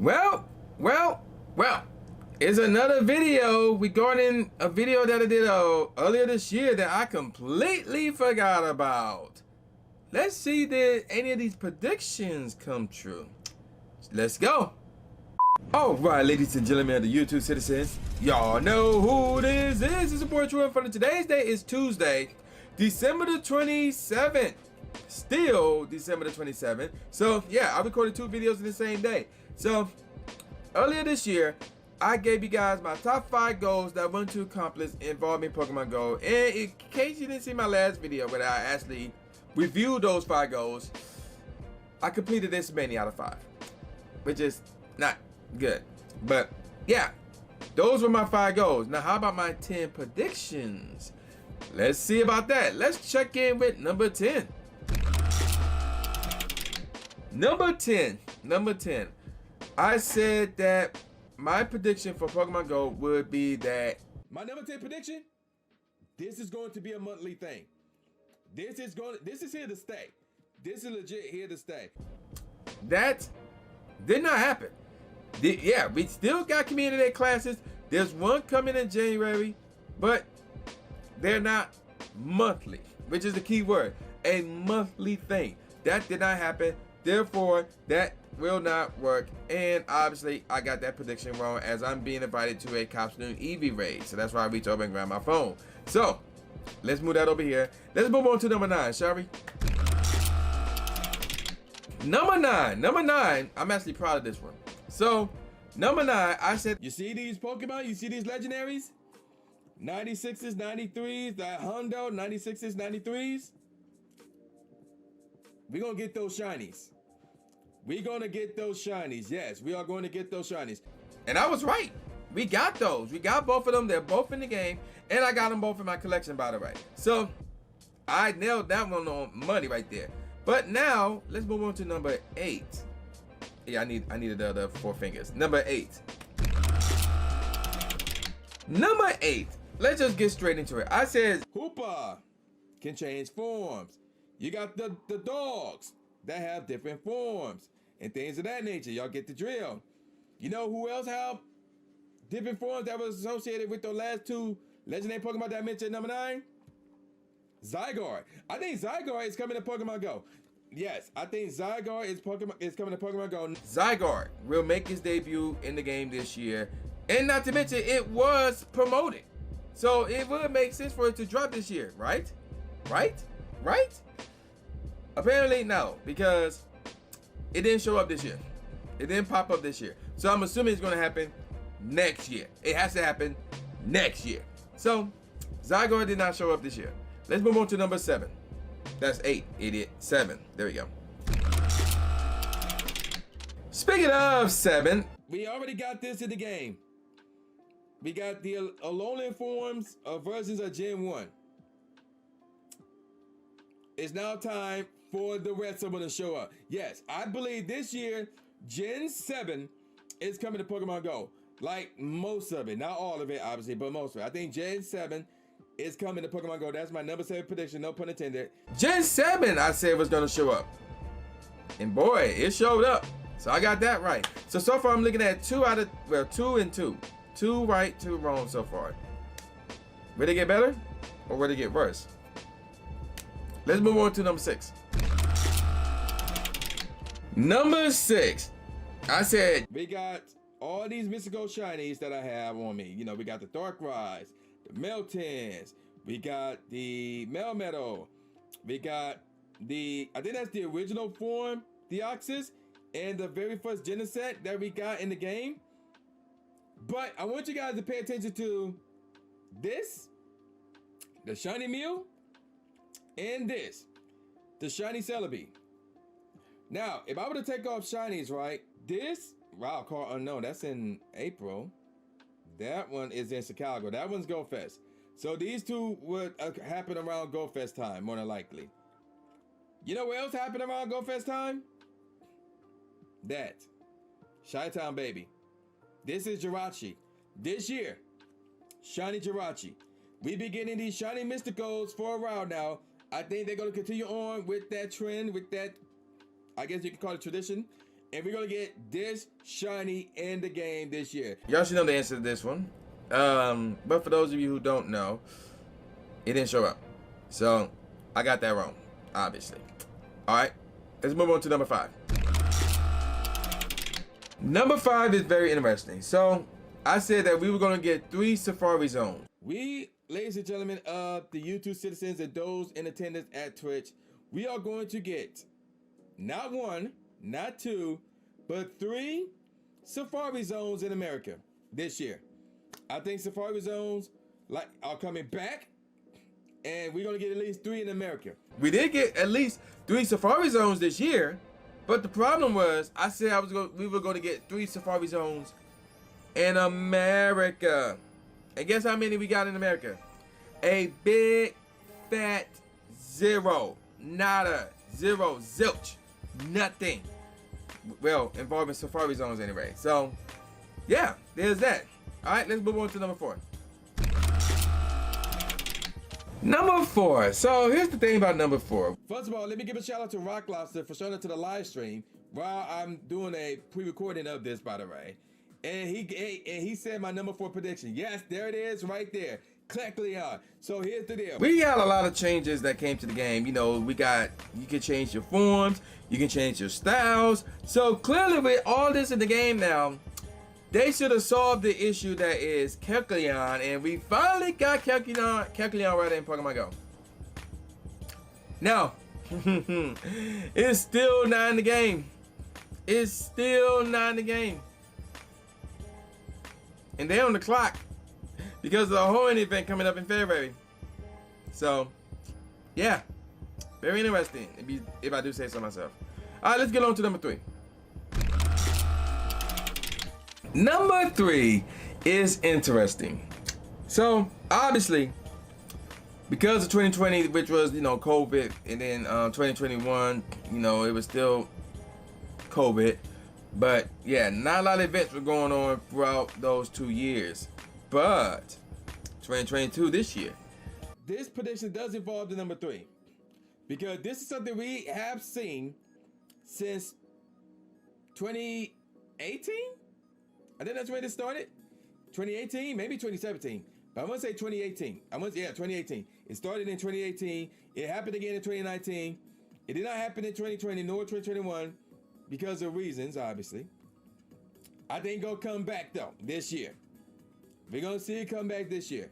Well, well, well. It's another video regarding a video that I did earlier this year that I completely forgot about. Let's see did any of these predictions come true. Let's go. Alright, ladies and gentlemen of the YouTube citizens, y'all know who this is. It's your boy True Inferno. Today's day is Tuesday, December the 27th. Still December the 27th. So yeah, I recorded 2 videos in the same day. So earlier this year, I gave you guys my top 5 goals that I want to accomplish involving Pokemon Go. And in case you didn't see my last video where I actually reviewed those 5 goals, I completed this many out of 5, which is not good. But yeah, those were my 5 goals. Now how about my 10 predictions? Let's see about that. Let's check in with number 10. Number 10. I said that my prediction for Pokemon Go would be that my number 10 prediction, this is going to be a monthly thing. This is here to stay. This is legit here to stay. That did not happen. Yeah, we still got community day classes. There's one coming in January, but they're not monthly, which is the key word, a monthly thing. That did not happen. Therefore, that will not work. And obviously, I got that prediction wrong as I'm being invited to a Cops Noon Eevee raid. So that's why I reached over and grabbed my phone. So let's move that over here. Let's move on to number 9, shall we? Number nine. I'm actually proud of this one. So number 9, I said, you see these Pokemon? You see these legendaries? 96s, 93s, that Hundo, 96s, 93s. We're going to get those shinies. We're going to get those shinies. Yes, we are going to get those shinies. And I was right. We got those. We got both of them. They're both in the game. And I got them both in my collection, by the way. So I nailed that one on money right there. But now let's move on to number 8. Yeah, I needed the other 4 fingers. Number 8. Number 8. Let's just get straight into it. I said Hoopa can change forms. You got the dogs that have different forms and things of that nature. Y'all get the drill. You know who else have different forms that was associated with the last 2 legendary Pokemon that I mentioned, number 9? Zygarde. I think Zygarde is coming to Pokemon Go. Yes, I think Zygarde is coming to Pokemon Go. Zygarde will make his debut in the game this year. And not to mention, it was promoted. So it would make sense for it to drop this year, right? Right? Apparently no, because it didn't show up this year. It didn't pop up this year. So I'm assuming it's going to happen next year. It has to happen next year. So Zygarde did not show up this year. Let's move on to number 7. That's 8, idiot. 7. There we go. Speaking of 7, we already got this in the game. We got the Alolan forms of versions of Gen 1. It's now time for the rest of them to show up. Yes, I believe this year, Gen 7 is coming to Pokemon Go. Like most of it, not all of it, obviously, but most of it. I think Gen 7 is coming to Pokemon Go. That's my number 7 prediction, no pun intended. Gen 7, I said, was going to show up. And boy, it showed up. So I got that right. So far, I'm looking at 2 and 2. 2 right, 2 wrong so far. Will it get better or will it get worse? Let's move on to number 6. Number 6. I said, we got all these mystical shinies that I have on me. You know, we got the Darkrai, the Meltons, we got the Melmetal, we got the, I think that's the original form, Deoxys, and the very first Genesect that we got in the game. But I want you guys to pay attention to this, the Shiny Mew, and this, the Shiny Celebi. Now, if I were to take off shinies, right, this, wow, Call Unknown, that's in April. That one is in Chicago. That one's Go Fest. So these 2 would happen around Go Fest time, more than likely. You know what else happened around Go Fest time? That. Chi-Town baby. This is JIRACHI. This year, Shiny JIRACHI. We be getting these shiny mysticals for a while now. I think they're going to continue on with that trend, with that, I guess you can call it tradition. And we're gonna get this shiny in the game this year. Y'all should know the answer to this one. But for those of you who don't know, it didn't show up. So I got that wrong, obviously. All right, let's move on to number 5. Number 5 is very interesting. So I said that we were gonna get 3 Safari Zones. We, ladies and gentlemen of the YouTube citizens and those in attendance at Twitch, we are going to get not 1, not 2, but 3 Safari Zones in America this year. I think Safari Zones are coming back, and we're gonna get at least 3 in America. We did get at least 3 Safari Zones this year, but the problem was I said we were gonna get 3 Safari Zones in America. And guess how many we got in America? A big fat 0. Nada. 0. Zilch. Nothing. Well, involving Safari Zones anyway. So, yeah, there's that. All right, let's move on to number 4. Number 4. So, here's the thing about number 4. First of all, let me give a shout out to Rock Lobster for showing up to the live stream while I'm doing a pre-recording of this, by the way. And he said my number 4 prediction. Yes, there it is right there. Kecleon. So here's the deal. We got a lot of changes that came to the game. You know, you can change your forms, you can change your styles. So clearly with all this in the game now, they should have solved the issue that is Kecleon, and we finally got Kecleon right in Pokemon Go. Now, it's still not in the game. It's still not in the game. And they're on the clock because of the Horn event coming up in February. So, yeah, very interesting, if I do say so myself. All right, let's get on to number 3. Number 3 is interesting. So, obviously, because of 2020, which was, COVID, and then 2021, it was still COVID. But yeah, not a lot of events were going on throughout those 2 years. But 2022 this year, this prediction does involve the number 3, because this is something we have seen since 2018. I think that's when it started. 2018, maybe 2017, but I want to say 2018. 2018. It started in 2018. It happened again in 2019. It did not happen in 2020 nor 2021. Because of reasons, obviously. I think gonna come back though this year. We're gonna see it come back this year.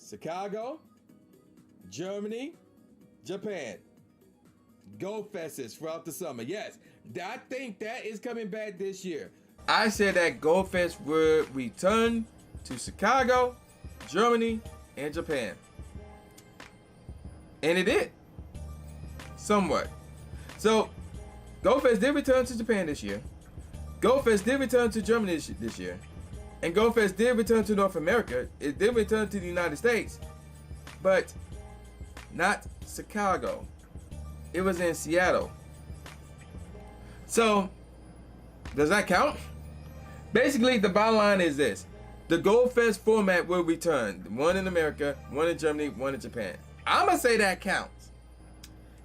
Chicago, Germany, Japan. Go Fests throughout the summer. Yes, I think that is coming back this year. I said that Go Fest would return to Chicago, Germany, and Japan. And it did. Somewhat. So, Go Fest did return to Japan this year. Go Fest did return to Germany this year. And Go Fest did return to North America. It did return to the United States. But not Chicago. It was in Seattle. So, does that count? Basically, the bottom line is this. The Go Fest format will return. One in America, one in Germany, one in Japan. I'm going to say that counts.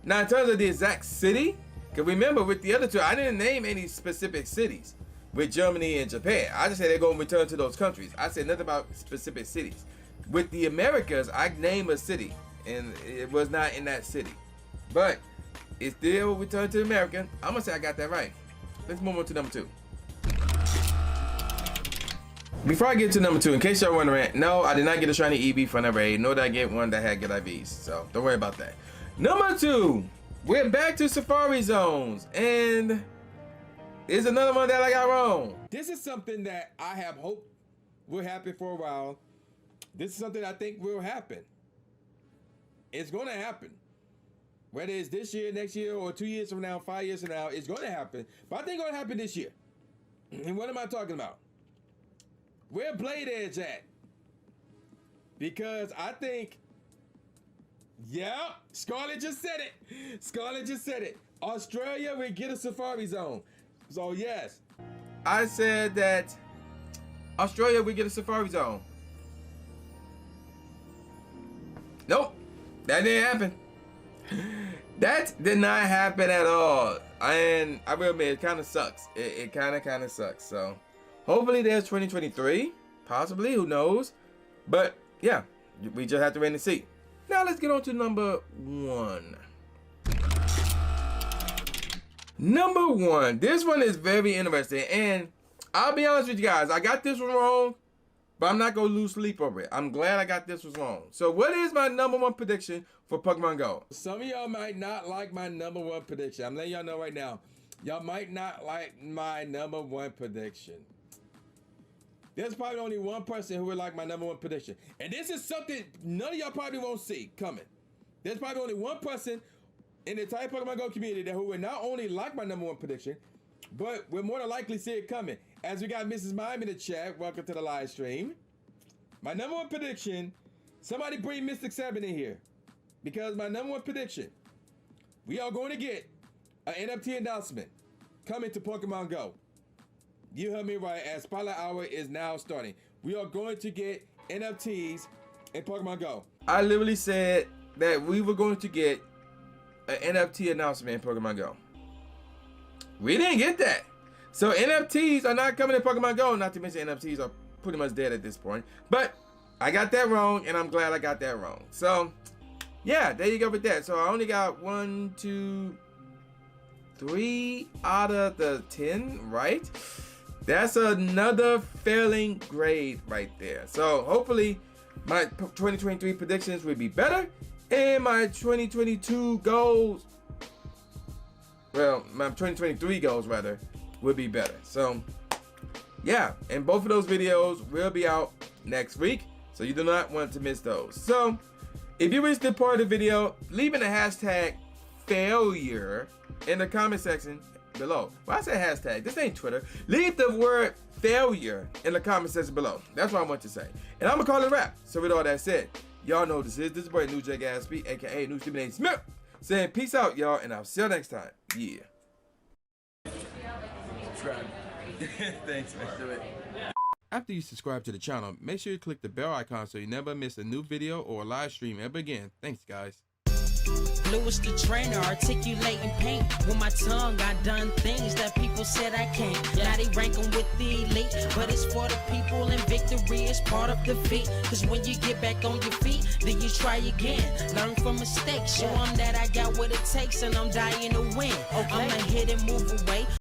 Now, in terms of the exact city, because remember, with the other two, I didn't name any specific cities with Germany and Japan. I just said they're going to return to those countries. I said nothing about specific cities. With the Americas, I named a city, and it was not in that city. But it still returned to America. I'm going to say I got that right. Let's move on to number 2. Before I get to number 2, in case y'all wondering, no, I did not get a shiny EV for number 8, nor did I get one that had good IVs. So don't worry about that. Number 2. We're back to Safari Zones, and here's another one that I got wrong. This is something that I have hoped will happen for a while. This is something I think will happen. It's going to happen. Whether it's this year, next year, or 2 years from now, 5 years from now, it's going to happen. But I think it's going to happen this year. And what am I talking about? Where Blade Edge at? Because I think... Yeah, Scarlett just said it. Scarlett just said it. Australia will get a Safari Zone. So yes, I said that Australia will get a Safari Zone. Nope, that didn't happen. That did not happen at all. And I will admit, it kind of sucks. It kind of sucks. So hopefully there's 2023, possibly, who knows? But yeah, we just have to wait and see. Now let's get on to number 1. Number 1. This one is very interesting, and I'll be honest with you guys, I got this one wrong, but I'm not gonna lose sleep over it. I'm glad I got this one wrong. So what is my number 1 prediction for Pokemon Go? Some of y'all might not like my number 1 prediction. I'm letting y'all know right now. Y'all might not like my number 1 prediction. There's probably only one person who would like my number 1 prediction. And this is something none of y'all probably won't see coming. There's probably only one person in the entire Pokemon Go community that who would not only like my number 1 prediction, but would more than likely see it coming. As we got Mrs. Mime in the chat, welcome to the live stream. My number 1 prediction, somebody bring Mystic 7 in here. Because my number 1 prediction, we are going to get an NFT announcement coming to Pokemon Go. You heard me right, as Spotlight Hour is now starting. We are going to get NFTs in Pokemon Go. I literally said that we were going to get an NFT announcement in Pokemon Go. We didn't get that. So NFTs are not coming in Pokemon Go, not to mention NFTs are pretty much dead at this point. But I got that wrong, and I'm glad I got that wrong. So yeah, there you go with that. So I only got 1, 2, 3 out of the 10 right. That's another failing grade right there. So hopefully my 2023 predictions will be better, and my 2022 goals, well, my 2023 goals rather, will be better. So yeah, and both of those videos will be out next week, so you do not want to miss those. So if you reached this part of the video, leaving a hashtag failure in the comment section below. Well, I said hashtag, this ain't Twitter. Leave the word failure in the comment section below. That's what I want to say. And I'm gonna call it a wrap. So with all that said, y'all know who this is. This is boy New J Gatsby, aka New Stephen A. Smith, saying peace out, y'all, and I'll see you next time. Yeah. Subscribe. Thanks, man. Do it. After you subscribe to the channel, make sure you click the bell icon so you never miss a new video or a live stream ever again. Thanks, guys. Blue is the trainer, articulating paint. With my tongue, I done things that people said I can't. Now they rank 'em with the elite, but it's for the people, and victory is part of defeat. Cause when you get back on your feet, then you try again. Learn from mistakes, show 'em that I got what it takes, and I'm dying to win. I'ma hit and move away.